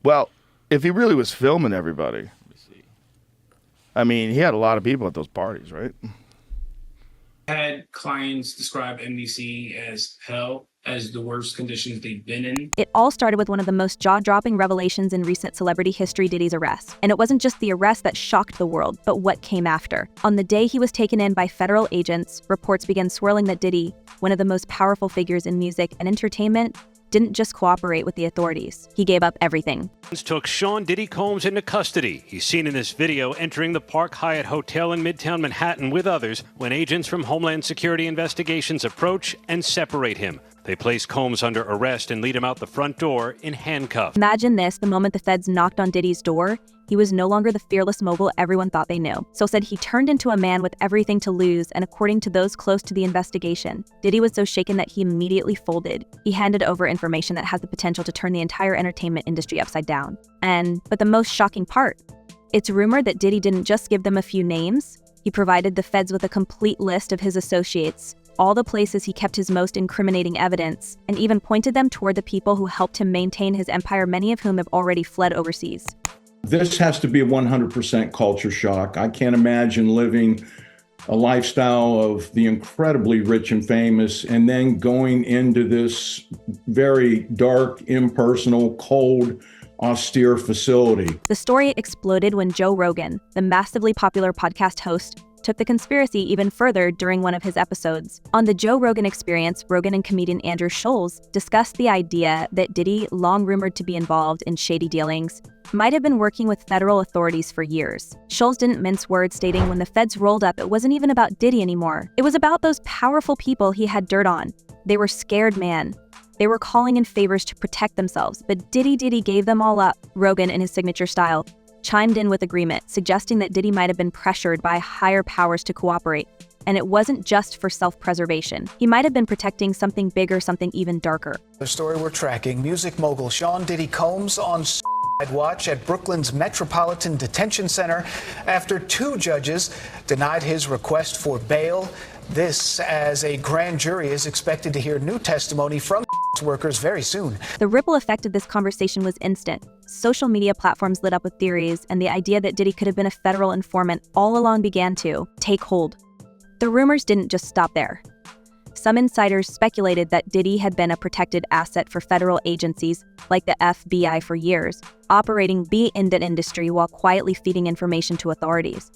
Well, if he really was filming everybody, I mean, he had a lot of people at those parties, right? Had clients describe NBC as hell, as the worst conditions they've been in. It all started with one of the most jaw-dropping revelations in recent celebrity history, Diddy's arrest. And it wasn't just the arrest that shocked the world, but what came after. On the day he was taken in by federal agents, reports began swirling that Diddy, one of the most powerful figures in music and entertainment, didn't just cooperate with the authorities. He gave up everything. Took Sean Diddy Combs into custody. He's seen in this video entering the Park Hyatt Hotel in Midtown Manhattan with others when agents from Homeland Security Investigations approach and separate him. They place Combs under arrest and lead him out the front door in handcuffs. Imagine this, the moment the feds knocked on Diddy's door, he was no longer the fearless mogul everyone thought they knew. So said he turned into a man with everything to lose, and according to those close to the investigation, Diddy was so shaken that he immediately folded. He handed over information that has the potential to turn the entire entertainment industry upside down. But the most shocking part, it's rumored that Diddy didn't just give them a few names, he provided the feds with a complete list of his associates, all the places he kept his most incriminating evidence, and even pointed them toward the people who helped him maintain his empire, many of whom have already fled overseas. This has to be a 100% culture shock. I can't imagine living a lifestyle of the incredibly rich and famous and then going into this very dark, impersonal, cold, austere facility. The story exploded when Joe Rogan, the massively popular podcast host, took the conspiracy even further during one of his episodes. On the Joe Rogan Experience, Rogan and comedian Andrew Scholes discussed the idea that Diddy, long rumored to be involved in shady dealings, might have been working with federal authorities for years. Scholes didn't mince words, stating when the feds rolled up, it wasn't even about Diddy anymore. It was about those powerful people he had dirt on. They were scared, man. They were calling in favors to protect themselves, but Diddy gave them all up. Rogan, in his signature style, chimed in with agreement, suggesting that Diddy might have been pressured by higher powers to cooperate. And it wasn't just for self-preservation. He might have been protecting something bigger, something even darker. The story we're tracking, music mogul Sean Diddy Combs on watch at Brooklyn's Metropolitan Detention Center after two judges denied his request for bail. This as a grand jury is expected to hear new testimony from workers very soon. The ripple effect of this conversation was instant. Social media platforms lit up with theories, and the idea that Diddy could have been a federal informant all along began to take hold. The rumors didn't just stop there. Some insiders speculated that Diddy had been a protected asset for federal agencies like the FBI for years, operating in the industry while quietly feeding information to authorities.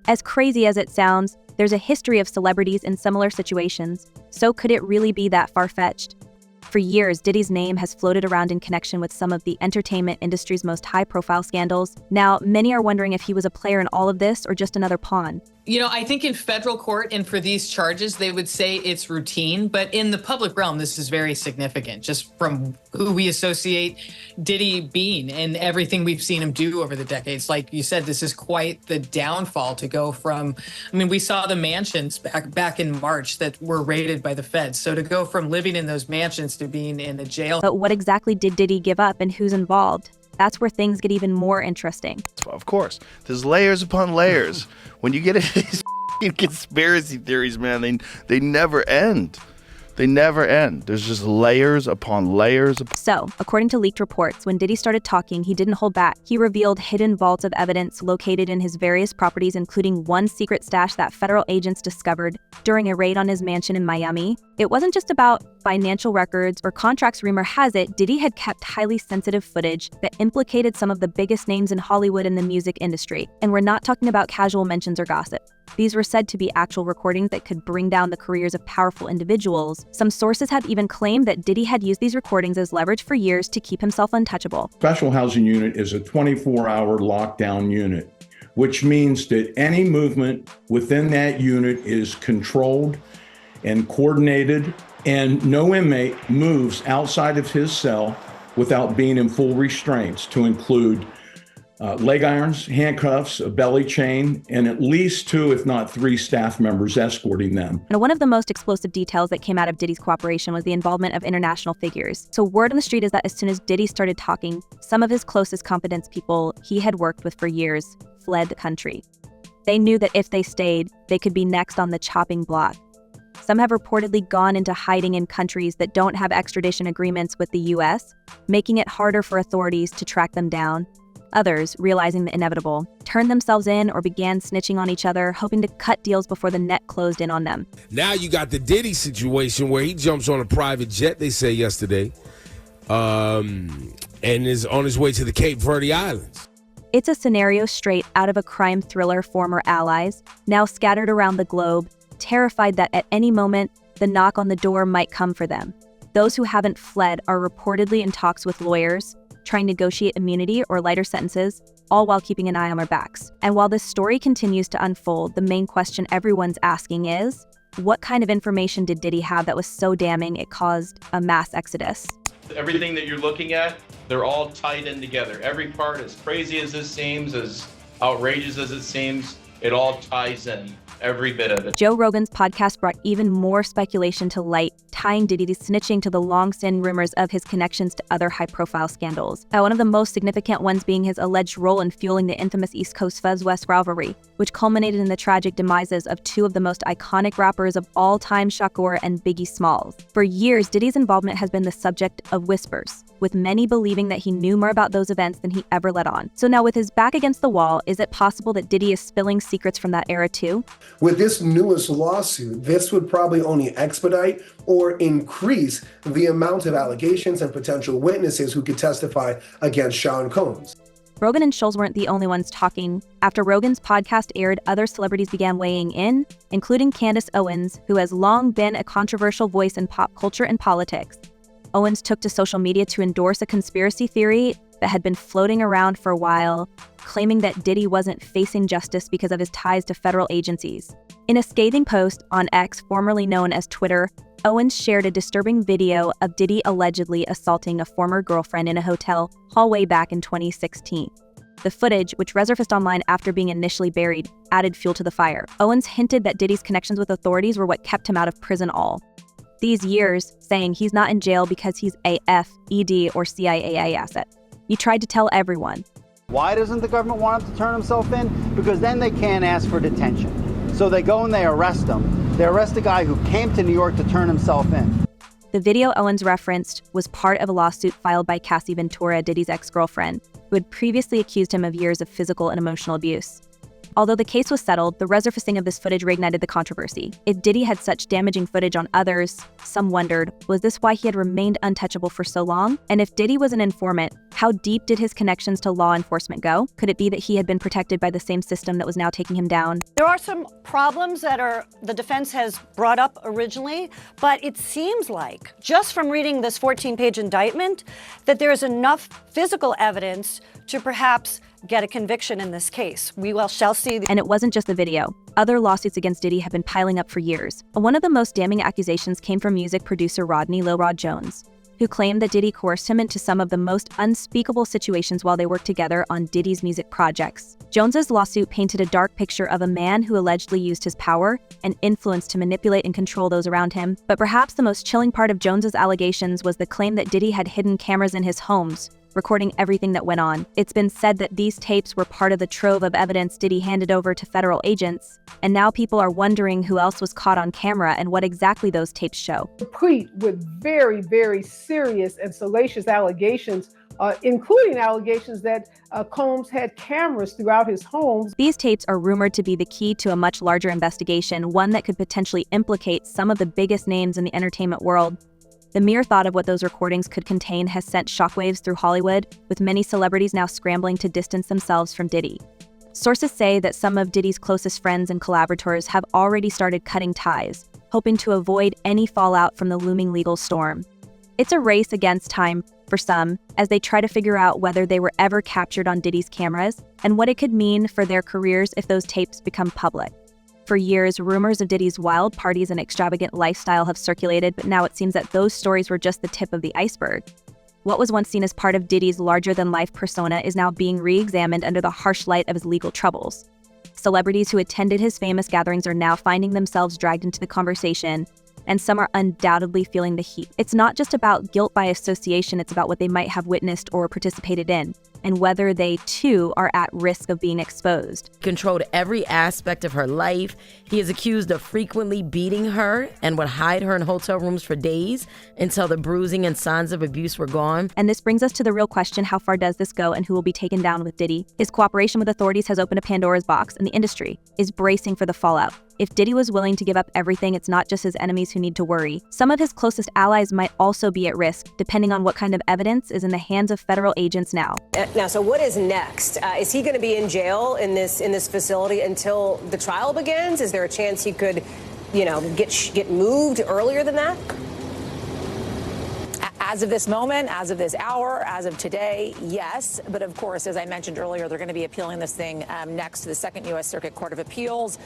As crazy as it sounds, there's a history of celebrities in similar situations, so could it really be that far-fetched? For years, Diddy's name has floated around in connection with some of the entertainment industry's most high-profile scandals. Now, many are wondering if he was a player in all of this or just another pawn. You know, I think in federal court and for these charges, they would say it's routine, but in the public realm, this is very significant, just from who we associate Diddy being and everything we've seen him do over the decades. Like you said, this is quite the downfall to go from, I mean, we saw the mansions back in March that were raided by the feds. So to go from living in those mansions to being in a jail. But what exactly did Diddy give up and who's involved? That's where things get even more interesting. Of course. There's layers upon layers. When you get into these conspiracy theories, man, they never end. They never end. There's just layers upon layers. So, according to leaked reports, when Diddy started talking, he didn't hold back. He revealed hidden vaults of evidence located in his various properties, including one secret stash that federal agents discovered during a raid on his mansion in Miami. It wasn't just about financial records or contracts. Rumor has it, Diddy had kept highly sensitive footage that implicated some of the biggest names in Hollywood and the music industry. And we're not talking about casual mentions or gossip. These were said to be actual recordings that could bring down the careers of powerful individuals. Some sources have even claimed that Diddy had used these recordings as leverage for years to keep himself untouchable. Special housing unit is a 24-hour lockdown unit, which means that any movement within that unit is controlled and coordinated, and no inmate moves outside of his cell without being in full restraints, to include leg irons, handcuffs, a belly chain, and at least 2, if not 3 staff members escorting them. And one of the most explosive details that came out of Diddy's cooperation was the involvement of international figures. So word on the street is that as soon as Diddy started talking, some of his closest confidence people he had worked with for years fled the country. They knew that if they stayed, they could be next on the chopping block. Some have reportedly gone into hiding in countries that don't have extradition agreements with the US, making it harder for authorities to track them down. Others, realizing the inevitable, turned themselves in or began snitching on each other, hoping to cut deals before the net closed in on them. Now you got the Diddy situation where he jumps on a private jet, they say yesterday, and is on his way to the Cape Verde Islands. It's a scenario straight out of a crime thriller. Former allies, now scattered around the globe, terrified that at any moment, the knock on the door might come for them. Those who haven't fled are reportedly in talks with lawyers, trying to negotiate immunity or lighter sentences, all while keeping an eye on their backs. And while this story continues to unfold, the main question everyone's asking is, what kind of information did Diddy have that was so damning it caused a mass exodus? Everything that you're looking at, they're all tied in together. Every part, as crazy as this seems, as outrageous as it seems, it all ties in. Every bit of it. Joe Rogan's podcast brought even more speculation to light, tying Diddy to snitching to the long-standing rumors of his connections to other high-profile scandals. One of the most significant ones being his alleged role in fueling the infamous East Coast Fuzz-West rivalry, which culminated in the tragic demises of two of the most iconic rappers of all time, Shakur and Biggie Smalls. For years, Diddy's involvement has been the subject of whispers, with many believing that he knew more about those events than he ever let on. So now with his back against the wall, is it possible that Diddy is spilling secrets from that era too? With this newest lawsuit, this would probably only expedite or increase the amount of allegations and potential witnesses who could testify against Sean Combs. Rogan and Scholes weren't the only ones talking. After Rogan's podcast aired, other celebrities began weighing in, including Candace Owens, who has long been a controversial voice in pop culture and politics. Owens took to social media to endorse a conspiracy theory that had been floating around for a while, claiming that Diddy wasn't facing justice because of his ties to federal agencies. In a scathing post on X, formerly known as Twitter, Owens shared a disturbing video of Diddy allegedly assaulting a former girlfriend in a hotel hallway back in 2016. The footage, which resurfaced online after being initially buried, added fuel to the fire. Owens hinted that Diddy's connections with authorities were what kept him out of prison all these years, saying he's not in jail because he's a FED or CIA asset. He tried to tell everyone. Why doesn't the government want him to turn himself in? Because then they can't ask for detention. So they go and they arrest him. They arrest a guy who came to New York to turn himself in. The video Owens referenced was part of a lawsuit filed by Cassie Ventura, Diddy's ex-girlfriend, who had previously accused him of years of physical and emotional abuse. Although the case was settled, the resurfacing of this footage reignited the controversy. If Diddy had such damaging footage on others, some wondered, was this why he had remained untouchable for so long? And if Diddy was an informant, how deep did his connections to law enforcement go? Could it be that he had been protected by the same system that was now taking him down? There are some problems that the defense has brought up originally, but it seems like, just from reading this 14-page indictment, that there is enough physical evidence to perhaps get a conviction in this case. We shall see. And it wasn't just the video. Other lawsuits against Diddy have been piling up for years. One of the most damning accusations came from music producer Rodney Lil Rod Jones, who claimed that Diddy coerced him into some of the most unspeakable situations while they worked together on Diddy's music projects. Jones's lawsuit painted a dark picture of a man who allegedly used his power and influence to manipulate and control those around him. But perhaps the most chilling part of Jones's allegations was the claim that Diddy had hidden cameras in his homes, recording everything that went on. It's been said that these tapes were part of the trove of evidence Diddy handed over to federal agents, and now people are wondering who else was caught on camera and what exactly those tapes show. Complete with very, very serious and salacious allegations, including allegations that Combs had cameras throughout his homes. These tapes are rumored to be the key to a much larger investigation, one that could potentially implicate some of the biggest names in the entertainment world. The mere thought of what those recordings could contain has sent shockwaves through Hollywood, with many celebrities now scrambling to distance themselves from Diddy. Sources say that some of Diddy's closest friends and collaborators have already started cutting ties, hoping to avoid any fallout from the looming legal storm. It's a race against time for some, as they try to figure out whether they were ever captured on Diddy's cameras and what it could mean for their careers if those tapes become public. For years, rumors of Diddy's wild parties and extravagant lifestyle have circulated, but now it seems that those stories were just the tip of the iceberg. What was once seen as part of Diddy's larger-than-life persona is now being re-examined under the harsh light of his legal troubles. Celebrities who attended his famous gatherings are now finding themselves dragged into the conversation, and some are undoubtedly feeling the heat. It's not just about guilt by association, it's about what they might have witnessed or participated in. and whether they too are at risk of being exposed. Controlled every aspect of her life. He is accused of frequently beating her and would hide her in hotel rooms for days until the bruising and signs of abuse were gone. And this brings us to the real question: how far does this go and who will be taken down with Diddy? His cooperation with authorities has opened a Pandora's box, and the industry is bracing for the fallout. If Diddy was willing to give up everything, it's not just his enemies who need to worry. Some of his closest allies might also be at risk, depending on what kind of evidence is in the hands of federal agents now. Now, so what is next? Is he going to be in jail in this facility until the trial begins? Is there a chance he could, get moved earlier than that? As of this moment, as of this hour, as of today, yes. But of course, as I mentioned earlier, they're going to be appealing this thing next to the Second U.S. Circuit Court of Appeals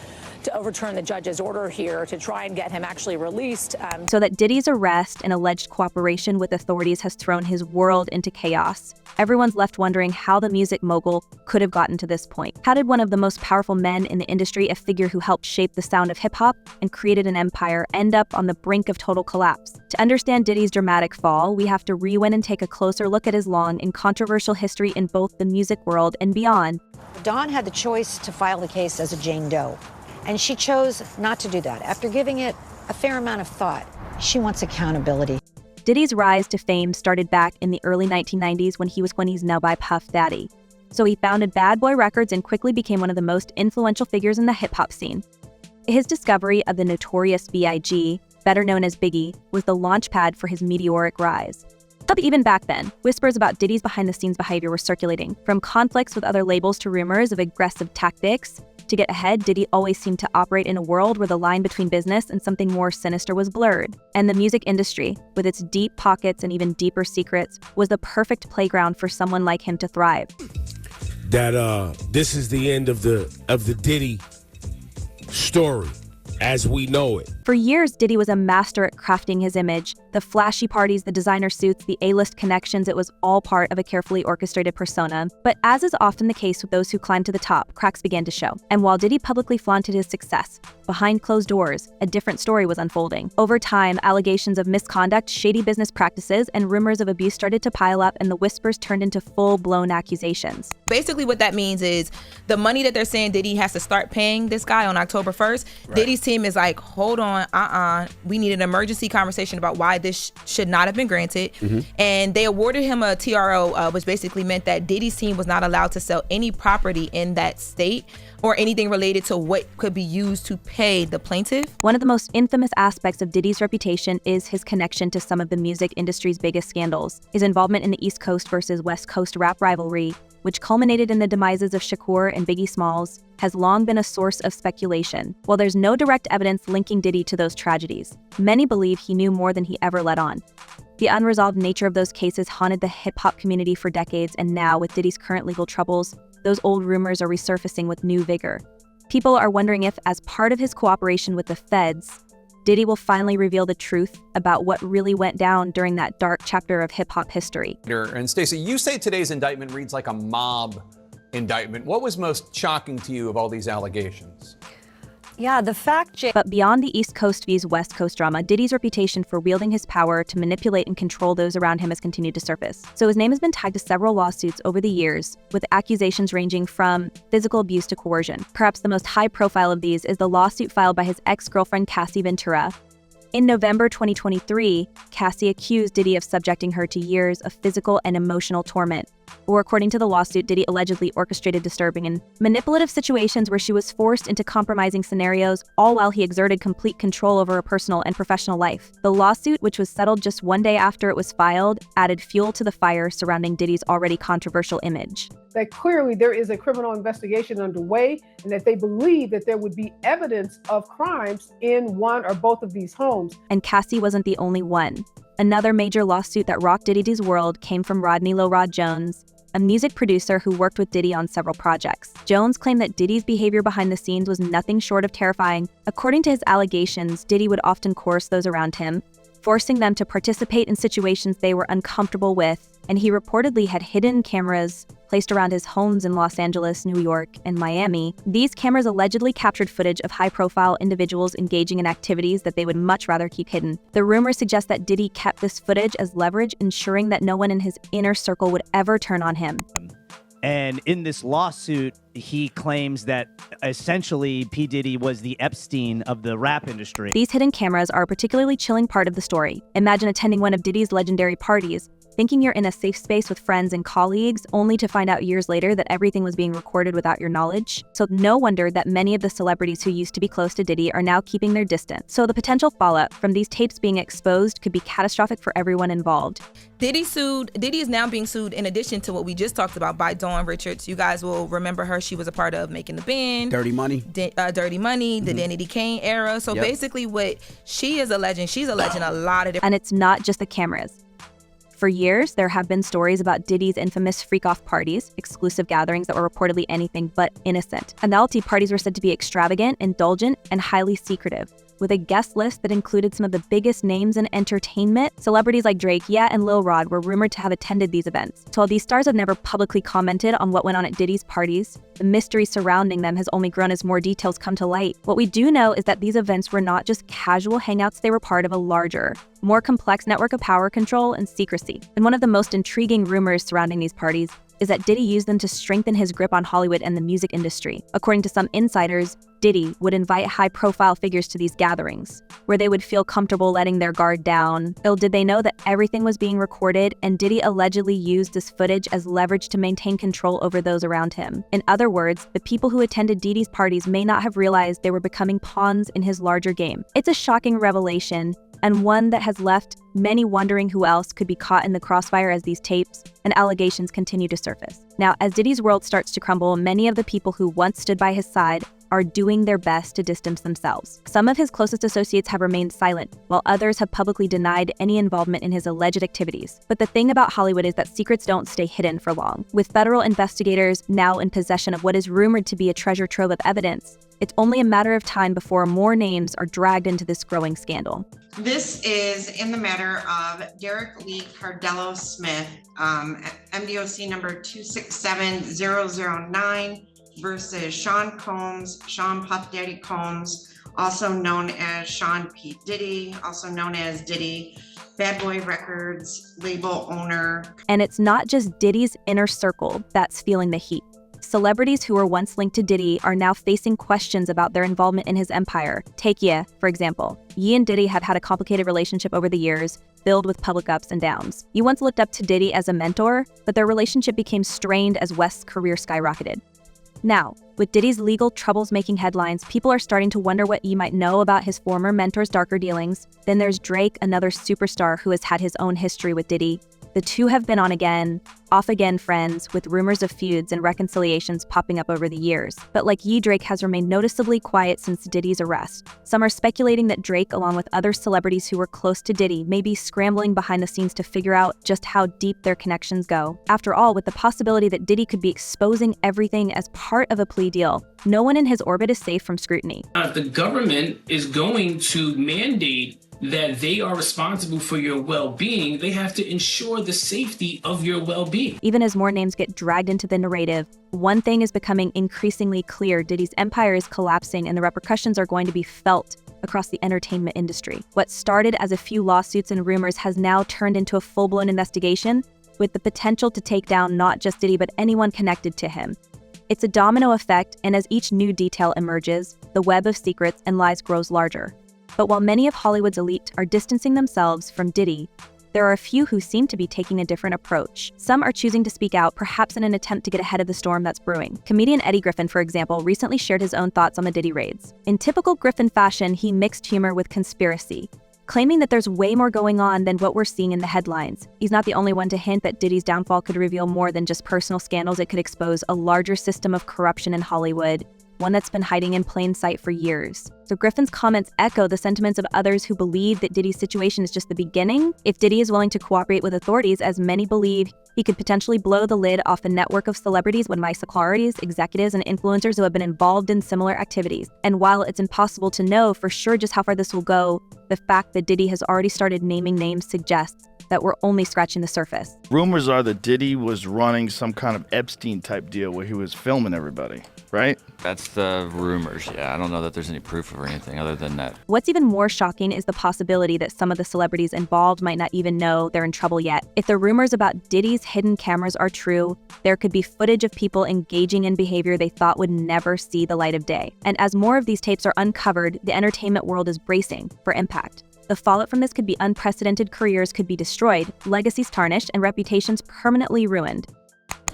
to overturn the judge's order here to try and get him actually released. So that Diddy's arrest and alleged cooperation with authorities has thrown his world into chaos. Everyone's left wondering how the music mogul could have gotten to this point. How did one of the most powerful men in the industry, a figure who helped shape the sound of hip-hop and created an empire, end up on the brink of total collapse? To understand Diddy's dramatic fall, we have to rewind and take a closer look at his long and controversial history in both the music world and beyond. Dawn had the choice to file the case as a Jane Doe, and she chose not to do that. After giving it a fair amount of thought, she wants accountability. Diddy's rise to fame started back in the early 1990s when he was known by Puff Daddy. So he founded Bad Boy Records and quickly became one of the most influential figures in the hip-hop scene. His discovery of the notorious B.I.G., better known as Biggie, was the launchpad for his meteoric rise. But even back then, whispers about Diddy's behind-the-scenes behavior were circulating. From conflicts with other labels to rumors of aggressive tactics. To get ahead, Diddy always seemed to operate in a world where the line between business and something more sinister was blurred. And the music industry, with its deep pockets and even deeper secrets, was the perfect playground for someone like him to thrive. This is the end of the Diddy story as we know it. For years, Diddy was a master at crafting his image. The flashy parties, the designer suits, the A-list connections, it was all part of a carefully orchestrated persona. But as is often the case with those who climb to the top, cracks began to show. And while Diddy publicly flaunted his success, behind closed doors, a different story was unfolding. Over time, allegations of misconduct, shady business practices, and rumors of abuse started to pile up, and the whispers turned into full-blown accusations. Basically what that means is the money that they're saying Diddy has to start paying this guy on October 1st, right. Diddy's team is like, hold on, we need an emergency conversation about why this should not have been granted. Mm-hmm. And they awarded him a TRO, which basically meant that Diddy's team was not allowed to sell any property in that state or anything related to what could be used to pay the plaintiff. One of the most infamous aspects of Diddy's reputation is his connection to some of the music industry's biggest scandals. His involvement in the East Coast versus West Coast rap rivalry, which culminated in the demises of Shakur and Biggie Smalls, has long been a source of speculation. While there's no direct evidence linking Diddy to those tragedies, many believe he knew more than he ever let on. The unresolved nature of those cases haunted the hip-hop community for decades, and now, with Diddy's current legal troubles, those old rumors are resurfacing with new vigor. People are wondering if, as part of his cooperation with the feds, Diddy will finally reveal the truth about what really went down during that dark chapter of hip-hop history. And Stacey, you say today's indictment reads like a mob indictment. What was most shocking to you of all these allegations? Yeah, the fact, But beyond the East Coast vs. West Coast drama, Diddy's reputation for wielding his power to manipulate and control those around him has continued to surface. So his name has been tied to several lawsuits over the years, with accusations ranging from physical abuse to coercion. Perhaps the most high-profile of these is the lawsuit filed by his ex-girlfriend Cassie Ventura. In November 2023, Cassie accused Diddy of subjecting her to years of physical and emotional torment. Or according to the lawsuit, Diddy allegedly orchestrated disturbing and manipulative situations where she was forced into compromising scenarios, all while he exerted complete control over her personal and professional life. The lawsuit, which was settled just one day after it was filed, added fuel to the fire surrounding Diddy's already controversial image. That clearly there is a criminal investigation underway, and that they believe that there would be evidence of crimes in one or both of these homes. And Cassie wasn't the only one. Another major lawsuit that rocked Diddy's world came from Rodney Low Rod Jones, a music producer who worked with Diddy on several projects. Jones claimed that Diddy's behavior behind the scenes was nothing short of terrifying. According to his allegations, Diddy would often coerce those around him, forcing them to participate in situations they were uncomfortable with, and he reportedly had hidden cameras placed around his homes in Los Angeles, New York, and Miami. These cameras allegedly captured footage of high-profile individuals engaging in activities that they would much rather keep hidden. The rumors suggest that Diddy kept this footage as leverage, ensuring that no one in his inner circle would ever turn on him. And in this lawsuit, he claims that essentially P. Diddy was the Epstein of the rap industry. These hidden cameras are a particularly chilling part of the story. Imagine attending one of Diddy's legendary parties, thinking you're in a safe space with friends and colleagues, only to find out years later that everything was being recorded without your knowledge. So no wonder that many of the celebrities who used to be close to Diddy are now keeping their distance. So the potential fallout from these tapes being exposed could be catastrophic for everyone involved. Diddy is now being sued in addition to what we just talked about by Dawn Richards. You guys will remember her. She was a part of Making the Band. Dirty Money. Dirty Money, the Danny Kane era. So basically what she is alleging, she's alleging a lot of different... And it's not just the cameras. For years, there have been stories about Diddy's infamous freak-off parties, exclusive gatherings that were reportedly anything but innocent. And the LT parties were said to be extravagant, indulgent, and highly secretive, with a guest list that included some of the biggest names in entertainment. Celebrities like Drake, and Lil Rod were rumored to have attended these events. So while these stars have never publicly commented on what went on at Diddy's parties, the mystery surrounding them has only grown as more details come to light. What we do know is that these events were not just casual hangouts, they were part of a larger, more complex network of power, control, and secrecy. And one of the most intriguing rumors surrounding these parties is that Diddy used them to strengthen his grip on Hollywood and the music industry. According to some insiders, Diddy would invite high-profile figures to these gatherings, where they would feel comfortable letting their guard down. Little did they know that everything was being recorded, and Diddy allegedly used this footage as leverage to maintain control over those around him. In other words, the people who attended Diddy's parties may not have realized they were becoming pawns in his larger game. It's a shocking revelation, and one that has left many wondering who else could be caught in the crossfire as these tapes and allegations continue to surface. Now, as Diddy's world starts to crumble, many of the people who once stood by his side are doing their best to distance themselves. Some of his closest associates have remained silent, while others have publicly denied any involvement in his alleged activities. But the thing about Hollywood is that secrets don't stay hidden for long. With federal investigators now in possession of what is rumored to be a treasure trove of evidence, it's only a matter of time before more names are dragged into this growing scandal. This is in the matter of Derek Lee Cardello Smith, MDOC number 267009 versus Sean Combs, Sean Puff Daddy Combs, also known as Sean P. Diddy, also known as Diddy, Bad Boy Records label owner. And it's not just Diddy's inner circle that's feeling the heat. Celebrities who were once linked to Diddy are now facing questions about their involvement in his empire. Take Ye, for example. Ye and Diddy have had a complicated relationship over the years, filled with public ups and downs. Ye once looked up to Diddy as a mentor, but their relationship became strained as West's career skyrocketed. Now, with Diddy's legal troubles making headlines, people are starting to wonder what Ye might know about his former mentor's darker dealings. Then there's Drake, another superstar who has had his own history with Diddy. The two have been on again, off again friends, with rumors of feuds and reconciliations popping up over the years. But like Ye, Drake has remained noticeably quiet since Diddy's arrest. Some are speculating that Drake, along with other celebrities who were close to Diddy, may be scrambling behind the scenes to figure out just how deep their connections go. After all, with the possibility that Diddy could be exposing everything as part of a plea deal, no one in his orbit is safe from scrutiny. If the government is going to mandate that they are responsible for your well-being, they have to ensure the safety of your well-being. Even as more names get dragged into the narrative, one thing is becoming increasingly clear: Diddy's empire is collapsing and the repercussions are going to be felt across the entertainment industry. What started as a few lawsuits and rumors has now turned into a full-blown investigation, with the potential to take down not just Diddy but anyone connected to him. It's a domino effect, and as each new detail emerges, the web of secrets and lies grows larger. But while many of Hollywood's elite are distancing themselves from Diddy, there are a few who seem to be taking a different approach. Some are choosing to speak out, perhaps in an attempt to get ahead of the storm that's brewing. Comedian Eddie Griffin, for example, recently shared his own thoughts on the Diddy raids. In typical Griffin fashion, he mixed humor with conspiracy, claiming that there's way more going on than what we're seeing in the headlines. He's not the only one to hint that Diddy's downfall could reveal more than just personal scandals. It could expose a larger system of corruption in Hollywood, one that's been hiding in plain sight for years. So Griffin's comments echo the sentiments of others who believe that Diddy's situation is just the beginning. If Diddy is willing to cooperate with authorities, as many believe, he could potentially blow the lid off a network of celebrities with celebrities, executives, and influencers who have been involved in similar activities. And while it's impossible to know for sure just how far this will go, the fact that Diddy has already started naming names suggests that we're only scratching the surface. Rumors are that Diddy was running some kind of Epstein-type deal where he was filming everybody, right? That's the rumors, yeah. I don't know that there's any proof or anything other than that. What's even more shocking is the possibility that some of the celebrities involved might not even know they're in trouble yet. If the rumors about Diddy's hidden cameras are true, there could be footage of people engaging in behavior they thought would never see the light of day. And as more of these tapes are uncovered, the entertainment world is bracing for impact. The fallout from this could be unprecedented. Careers could be destroyed, legacies tarnished, and reputations permanently ruined.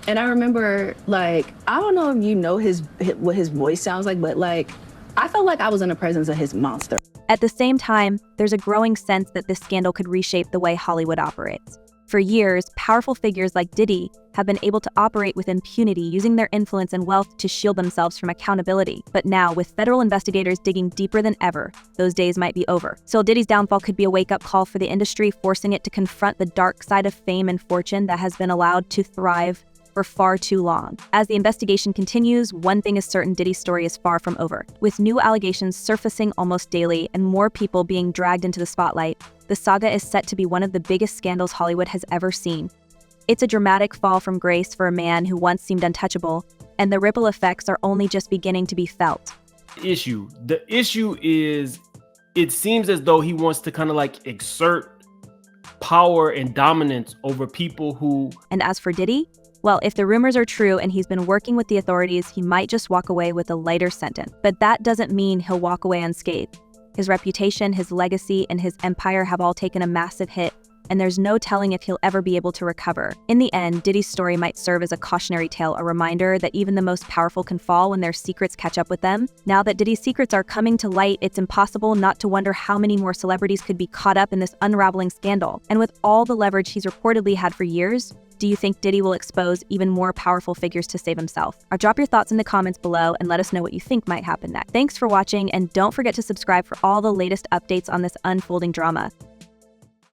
And I remember, like, I don't know if you know what his voice sounds like, but like, I felt like I was in the presence of his monster. At the same time, there's a growing sense that this scandal could reshape the way Hollywood operates. For years, powerful figures like Diddy have been able to operate with impunity, using their influence and wealth to shield themselves from accountability. But now, with federal investigators digging deeper than ever, those days might be over. So Diddy's downfall could be a wake-up call for the industry, forcing it to confront the dark side of fame and fortune that has been allowed to thrive for far too long. As the investigation continues, one thing is certain: Diddy's story is far from over. With new allegations surfacing almost daily and more people being dragged into the spotlight, the saga is set to be one of the biggest scandals Hollywood has ever seen. It's a dramatic fall from grace for a man who once seemed untouchable, and the ripple effects are only just beginning to be felt. The issue is, it seems as though he wants to kind of like exert power and dominance over people who... And as for Diddy, well, if the rumors are true and he's been working with the authorities, he might just walk away with a lighter sentence. But that doesn't mean he'll walk away unscathed. His reputation, his legacy, and his empire have all taken a massive hit, and there's no telling if he'll ever be able to recover. In the end, Diddy's story might serve as a cautionary tale, a reminder that even the most powerful can fall when their secrets catch up with them. Now that Diddy's secrets are coming to light, it's impossible not to wonder how many more celebrities could be caught up in this unraveling scandal. And with all the leverage he's reportedly had for years, do you think Diddy will expose even more powerful figures to save himself? Or drop your thoughts in the comments below and let us know what you think might happen next. Thanks for watching, and don't forget to subscribe for all the latest updates on this unfolding drama.